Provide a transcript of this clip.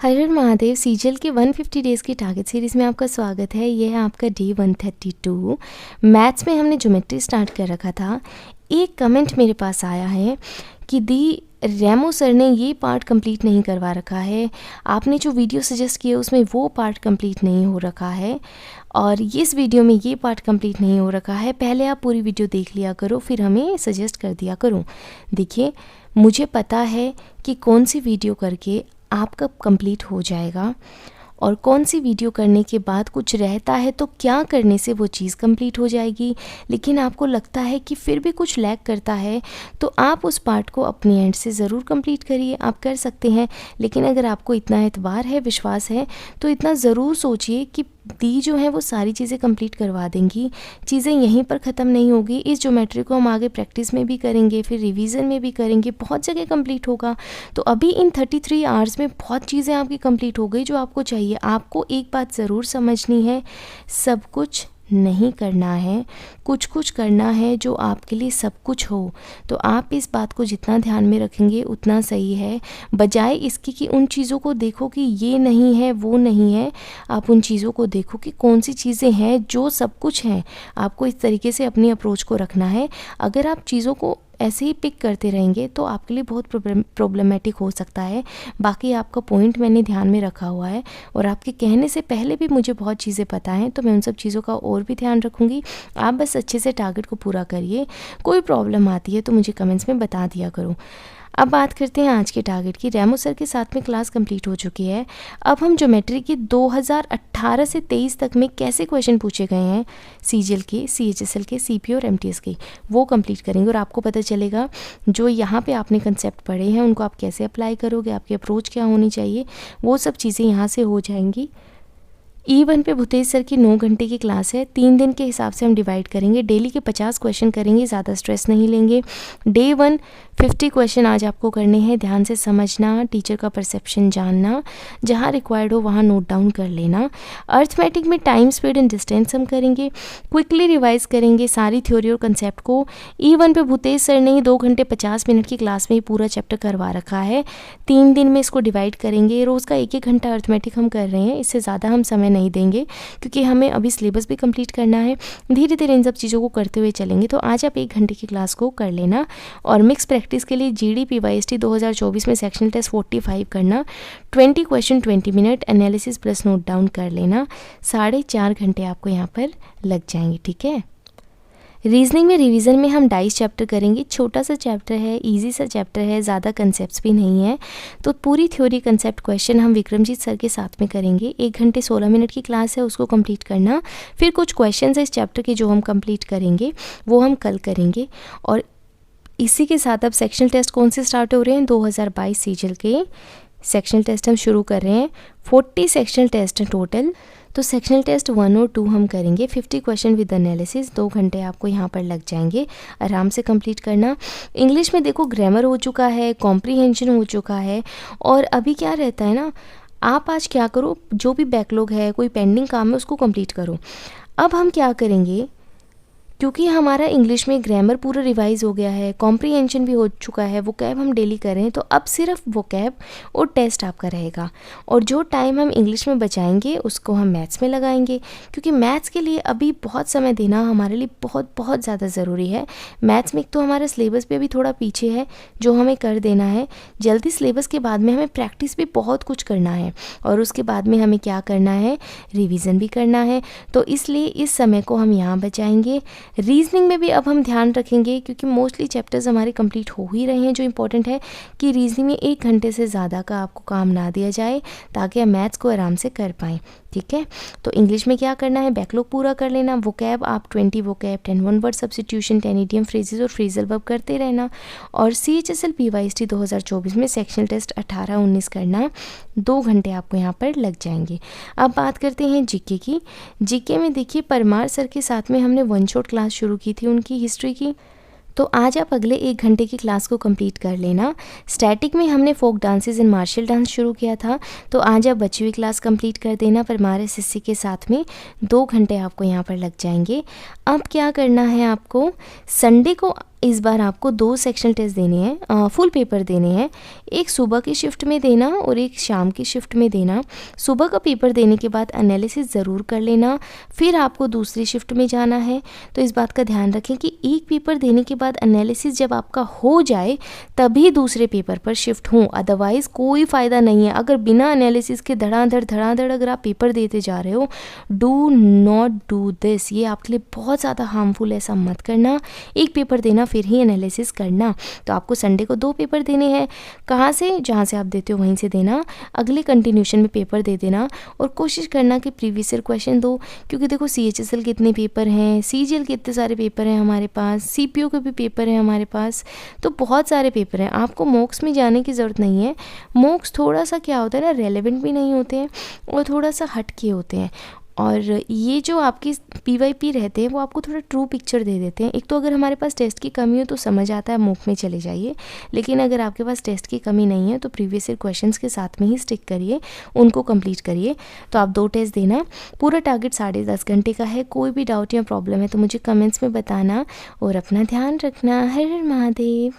हर हर महादेव सीजल के 150 डेज़ की target series में आपका स्वागत है। ये है आपका डे 132। मैथ्स में हमने ज्योमेट्री स्टार्ट कर रखा था। एक कमेंट मेरे पास आया है कि दी रेमो सर ने ये पार्ट कंप्लीट नहीं करवा रखा है, आपने जो वीडियो सजेस्ट किया उसमें वो पार्ट कंप्लीट नहीं हो रखा है और इस वीडियो में ये पार्ट कंप्लीट नहीं हो रखा है। पहले आप पूरी वीडियो देख लिया करो, फिर हमें सजेस्ट कर दिया करो। देखिए, मुझे पता है कि कौन सी वीडियो करके आपका कंप्लीट हो जाएगा और कौन सी वीडियो करने के बाद कुछ रहता है तो क्या करने से वो चीज़ कंप्लीट हो जाएगी। लेकिन आपको लगता है कि फिर भी कुछ लैग करता है तो आप उस पार्ट को अपने एंड से ज़रूर कंप्लीट करिए, आप कर सकते हैं। लेकिन अगर आपको इतना एतबार है, विश्वास है, तो इतना ज़रूर सोचिए कि दी जो है वो सारी चीज़ें कंप्लीट करवा देंगी। चीज़ें यहीं पर ख़त्म नहीं होगी। इस ज्योमेट्री को हम आगे प्रैक्टिस में भी करेंगे, फिर रिवीजन में भी करेंगे, बहुत जगह कंप्लीट होगा। तो अभी इन 33 आवर्स में बहुत चीज़ें आपकी कंप्लीट हो गई जो आपको चाहिए। आपको एक बात ज़रूर समझनी है, सब कुछ नहीं करना है, कुछ कुछ करना है जो आपके लिए सब कुछ हो। तो आप इस बात को जितना ध्यान में रखेंगे उतना सही है, बजाय इसके कि उन चीज़ों को देखो कि ये नहीं है वो नहीं है। आप उन चीज़ों को देखो कि कौन सी चीज़ें हैं जो सब कुछ हैं। आपको इस तरीके से अपनी अप्रोच को रखना है। अगर आप चीज़ों को ऐसे ही पिक करते रहेंगे तो आपके लिए बहुत प्रॉब्लमेटिक हो सकता है। बाकी आपका पॉइंट मैंने ध्यान में रखा हुआ है और आपके कहने से पहले भी मुझे बहुत चीज़ें पता हैं, तो मैं उन सब चीज़ों का और भी ध्यान रखूँगी। आप बस अच्छे से टारगेट को पूरा करिए। कोई प्रॉब्लम आती है तो मुझे कमेंट्स में बता दिया करो। अब बात करते हैं आज के टारगेट की। रेमो सर के साथ में क्लास कंप्लीट हो चुकी है। अब हम ज्योमेट्री की 2018 से 23 तक में कैसे क्वेश्चन पूछे गए हैं सीजीएल के, सीएचएसएल के, सीपी और एमटीएस के, वो कंप्लीट करेंगे और आपको पता चलेगा जो यहाँ पे आपने कंसेप्ट पढ़े हैं उनको आप कैसे अप्लाई करोगे, आपकी अप्रोच क्या होनी चाहिए, वो सब चीज़ें यहाँ से हो जाएंगी। E1 पे भूतेश सर की 9 घंटे की क्लास है। 3 दिन के हिसाब से हम डिवाइड करेंगे। डेली के 50 क्वेश्चन करेंगे, ज़्यादा स्ट्रेस नहीं लेंगे। डे 1 50 क्वेश्चन आज आपको करने हैं। ध्यान से समझना, टीचर का परसेप्शन जानना, जहाँ रिक्वायर्ड हो वहाँ नोट डाउन कर लेना। अर्थमेटिक में टाइम, स्पीड एंड डिस्टेंस हम करेंगे। क्विकली रिवाइज करेंगे सारी थ्योरी और कंसेप्ट को। E1 पे भूतेश सर ने 2 घंटे 50 मिनट की क्लास में ही पूरा चैप्टर करवा रखा है। 3 दिन में इसको डिवाइड करेंगे। रोज़ का 1-1 घंटा अर्थमेटिक हम कर रहे हैं, इससे ज़्यादा हम समय नहीं देंगे क्योंकि हमें अभी सिलेबस भी कंप्लीट करना है। धीरे धीरे इन सब चीज़ों को करते हुए चलेंगे। तो आज आप 1 घंटे की क्लास को कर लेना और मिक्स प्रैक्टिस के लिए जीडी पीवाईएसटी 2024 में सेक्शनल टेस्ट 45 करना। 20 question 20 minute, analysis plus note down कर लेना। 4.5 घंटे आपको यहाँ पर लग जाएंगे, ठीक है। रीजनिंग में रिवीजन में हम डाइस चैप्टर करेंगे। छोटा सा चैप्टर है, इजी सा चैप्टर है, ज़्यादा कंसेप्ट्स भी नहीं है। तो पूरी थ्योरी कंसेप्ट क्वेश्चन हम विक्रमजीत सर के साथ में करेंगे। 1 घंटे 16 मिनट की क्लास है, उसको कंप्लीट करना। फिर कुछ क्वेश्चन है इस चैप्टर के जो हम कंप्लीट करेंगे, वो हम कल करेंगे। और इसी के साथ अब सेक्शनल टेस्ट कौन से स्टार्ट हो रहे हैं, 2022 सीजीएल के सेक्शनल टेस्ट हम शुरू कर रहे हैं। 40 सेक्शनल टेस्ट हैं टोटल। तो सेक्शनल टेस्ट 1 और 2 हम करेंगे। 50 क्वेश्चन विद एनालिसिस, 2 घंटे आपको यहाँ पर लग जाएंगे। आराम से कंप्लीट करना। इंग्लिश में देखो ग्रामर हो चुका है, कॉम्प्रीहेंशन हो चुका है और अभी क्या रहता है ना, आप आज क्या करो, जो भी बैकलॉग है, कोई पेंडिंग काम है, उसको कंप्लीट करो। अब हम क्या करेंगे, क्योंकि हमारा इंग्लिश में ग्रामर पूरा रिवाइज हो गया है, कॉम्प्रीहेंशन भी हो चुका है, वोकैब हम डेली कर रहे हैं, तो अब सिर्फ वोकैब और टेस्ट आपका रहेगा। और जो टाइम हम इंग्लिश में बचाएंगे उसको हम मैथ्स में लगाएंगे, क्योंकि मैथ्स के लिए अभी बहुत समय देना हमारे लिए बहुत बहुत ज़्यादा ज़रूरी है। मैथ्स में एक तो हमारा सिलेबस भी अभी थोड़ा पीछे है जो हमें कर देना है। जल्दी सिलेबस के बाद में हमें प्रैक्टिस भी बहुत कुछ करना है और उसके बाद में हमें क्या करना है, रिविज़न भी करना है। तो इसलिए इस समय को हम यहाँ बचाएंगे। रीजनिंग में भी अब हम ध्यान रखेंगे क्योंकि मोस्टली चैप्टर्स हमारे कंप्लीट हो ही रहे हैं। जो इंपॉर्टेंट है कि रीजनिंग में 1 घंटे से ज़्यादा का आपको काम ना दिया जाए ताकि आप मैथ्स को आराम से कर पाएँ, ठीक है। तो इंग्लिश में क्या करना है, बैकलॉग पूरा कर लेना। वोकैब आप 20 vocab, 10 one word substitution, 10 idiom phrases और फ्रेजल वर्ब करते रहना। और सीएचएसएल पीवाईएसटी 2024 में सेक्शनल टेस्ट 18-19 करना। 2 घंटे आपको यहाँ पर लग जाएंगे। अब बात करते हैं जीके की। जीके में देखिए परमार सर के साथ में हमने 1 शॉट क्लास शुरू की थी उनकी हिस्ट्री की। तो आज आप अगले 1 घंटे की क्लास को कंप्लीट कर लेना। स्टैटिक में हमने folk dances and martial dance शुरू किया था, तो आज आप बची हुई क्लास कंप्लीट कर देना परमार एसएससी के साथ में। 2 घंटे आपको यहाँ पर लग जाएंगे। अब क्या करना है आपको, संडे को इस बार आपको 2 सेक्शनल टेस्ट देने हैं, फुल पेपर देने हैं। एक सुबह की शिफ्ट में देना और एक शाम की शिफ्ट में देना। सुबह का पेपर देने के बाद एनालिसिस ज़रूर कर लेना, फिर आपको दूसरी शिफ्ट में जाना है। तो इस बात का ध्यान रखें कि एक पेपर देने के बाद एनालिसिस जब आपका हो जाए तभी दूसरे पेपर पर शिफ्ट हों, अदरवाइज़ कोई फ़ायदा नहीं है। अगर बिना एनालिसिस के धड़ाधड़ अगर आप पेपर देते जा रहे हो, डू नॉट डू दिस। ये आपके लिए बहुत ज़्यादा हार्मफुल है, ऐसा मत करना। एक पेपर देना फिर ही एनालिसिस करना। तो आपको संडे को 2 पेपर देने हैं। कहाँ से? जहाँ से आप देते हो वहीं से देना। अगले कंटिन्यूशन में पेपर दे देना और कोशिश करना कि प्रीवियस ईयर क्वेश्चन दो, क्योंकि देखो CHSL के इतने पेपर हैं, CGL के इतने सारे पेपर हैं हमारे पास, CPO के भी पेपर हैं हमारे पास, तो बहुत सारे पेपर हैं। आपको मॉक्स में जाने की ज़रूरत नहीं है। मॉक्स थोड़ा सा क्या होता है ना, रेलेवेंट भी नहीं होते हैं और थोड़ा सा हट के होते हैं। और ये जो आपकी PYP रहते हैं वो आपको थोड़ा ट्रू पिक्चर दे देते हैं। एक तो अगर हमारे पास टेस्ट की कमी हो तो समझ आता है मॉक में चले जाइए, लेकिन अगर आपके पास टेस्ट की कमी नहीं है तो प्रीवियस ईयर क्वेश्चंस के साथ में ही स्टिक करिए, उनको कंप्लीट करिए। तो आप 2 टेस्ट देना। पूरा टारगेट 10.5 घंटे का है। कोई भी डाउट या प्रॉब्लम है तो मुझे कमेंट्स में बताना और अपना ध्यान रखना। हर हर महादेव।